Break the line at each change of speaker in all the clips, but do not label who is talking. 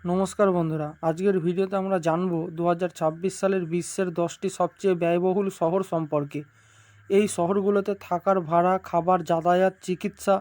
নমস্কার বন্ধুরা, আজকের ভিডিওতে আমরা জানব 2026 সালের বিশ্বের 10টি সবচেয়ে ব্যয়বহুল শহর সম্পর্কে। এই শহরগুলোতে থাকার ভাড়া, খাবার, যাতায়াত, চিকিৎসা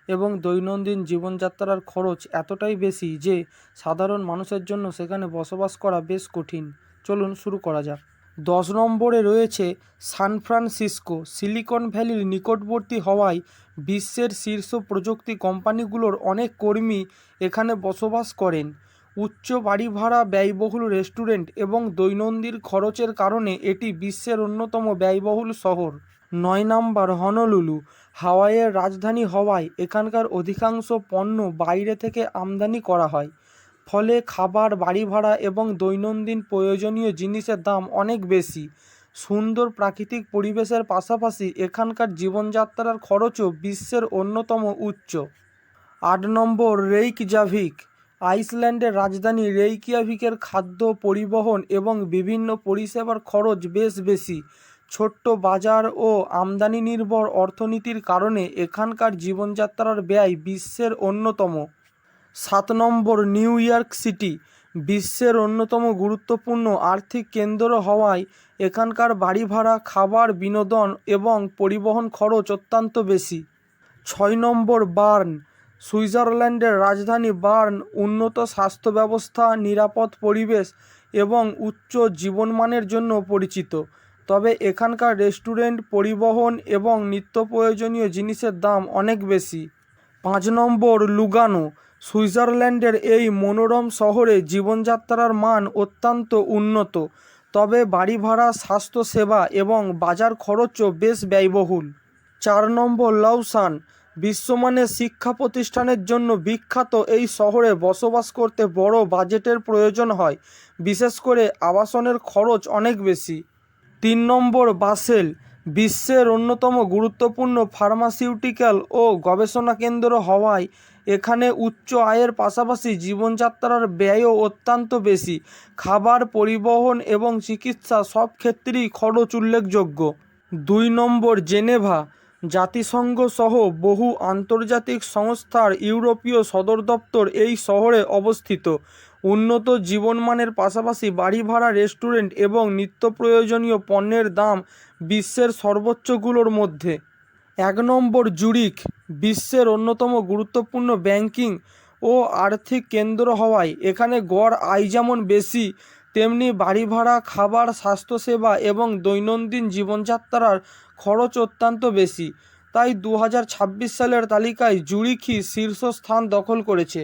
এবং দৈনন্দিন জীবনযাত্রার খরচ এতটাই বেশি যে সাধারণ মানুষের জন্য সেখানে বসবাস করা বেশ কঠিন। চলুন শুরু করা যাক। 10 নম্বরে রয়েছে সান ফ্রান্সিসকো। সিলিকন ভ্যালির নিকটবর্তী হওয়ায় বিশ্বের শীর্ষ প্রযুক্তি কোম্পানিগুলোর অনেক কর্মী এখানে বসবাস করেন। উচ্চ বাড়ি ভাড়া, ব্যয়বহুল রেস্টুরেন্ট এবং দৈনন্দিন খরচের কারণে এটি বিশ্বের অন্যতম ব্যয়বহুল শহর। 9 নম্বর হনলুলু। হাওয়াইয়ের রাজধানী হওয়ায় এখানকার অধিকাংশ পণ্য বাইরে থেকে আমদানি করা হয়, ফলে খাবার, বাড়ি ভাড়া এবং দৈনন্দিন প্রয়োজনীয় জিনিসের দাম অনেক বেশি। সুন্দর প্রাকৃতিক পরিবেশের পাশাপাশি এখানকার জীবনযাত্রার খরচও বিশ্বের অন্যতম উচ্চ। 8 নম্বর রেইকজাভিক। আইসল্যান্ডের রাজধানী রেইকিয়াভিকের খাদ্য, পরিবহন এবং বিভিন্ন পরিষেবার খরচ বেশ বেশি। ছোট্ট বাজার ও আমদানি নির্ভর অর্থনীতির কারণে এখানকার জীবনযাত্রার ব্যয় বিশ্বের অন্যতম। 7 নম্বর নিউ ইয়র্ক সিটি। বিশ্বের অন্যতম গুরুত্বপূর্ণ আর্থিক কেন্দ্র হওয়ায় এখানকার বাড়ি ভাড়া, খাবার, বিনোদন এবং পরিবহন খরচ অত্যন্ত বেশি। 6 নম্বর বার্ন। সুইজারল্যান্ডের রাজধানী বার্ন উন্নত স্বাস্থ্য ব্যবস্থা, নিরাপদ পরিবেশ এবং উচ্চ জীবনমানের জন্য পরিচিত, তবে এখানকার রেস্টুরেন্ট, পরিবহন এবং নিত্য প্রয়োজনীয় জিনিসের দাম অনেক বেশি। 5 নম্বর লুগানো। সুইজারল্যান্ডের এই মনোরম শহরে জীবনযাত্রার মান অত্যন্ত উন্নত, তবে বাড়ি ভাড়া, স্বাস্থ্যসেবা এবং বাজার খরচও বেশ ব্যয়বহুল। 4 নম্বর লাউসান। বিশ্বমানের শিক্ষা প্রতিষ্ঠানের জন্য বিখ্যাত এই শহরে বসবাস করতে বড় বাজেটের প্রয়োজন হয়, বিশেষ করে আবাসনের খরচ অনেক বেশি। 3 নম্বর বাসেল। বিশ্বের অন্যতম গুরুত্বপূর্ণ ফার্মাসিউটিক্যাল ও গবেষণা কেন্দ্র হওয়ায় এখানে উচ্চ আয়ের পাশাপাশি জীবনযাত্রার ব্যয়ও অত্যন্ত বেশি। খাবার, পরিবহন এবং চিকিৎসা সব ক্ষেত্রেই খরচ উল্লেখযোগ্য। 2 নম্বর জেনেভা। জাতিসংঘ সহ বহু আন্তর্জাতিক সংস্থার ইউরোপীয় সদর দপ্তর এই শহরে অবস্থিত। উন্নত জীবনমানের পাশাপাশি বাড়ি ভাড়া, রেস্টুরেন্ট এবং নিত্য প্রয়োজনীয় পণ্যের দাম বিশ্বের সর্বোচ্চগুলোর মধ্যে। 1 নম্বর জুরিখ। বিশ্বের অন্যতম গুরুত্বপূর্ণ ব্যাংকিং ও আর্থিক কেন্দ্র হওয়ায় এখানে গড় আয় যেমন বেশি, তেমনি বাড়ি ভাড়া, খাবার, স্বাস্থ্যসেবা এবং দৈনন্দিন জীবনযাত্রার খরচ অত্যন্ত বেশি। তাই 2026 সালের তালিকায় জুরিখই শীর্ষস্থান দখল করেছে।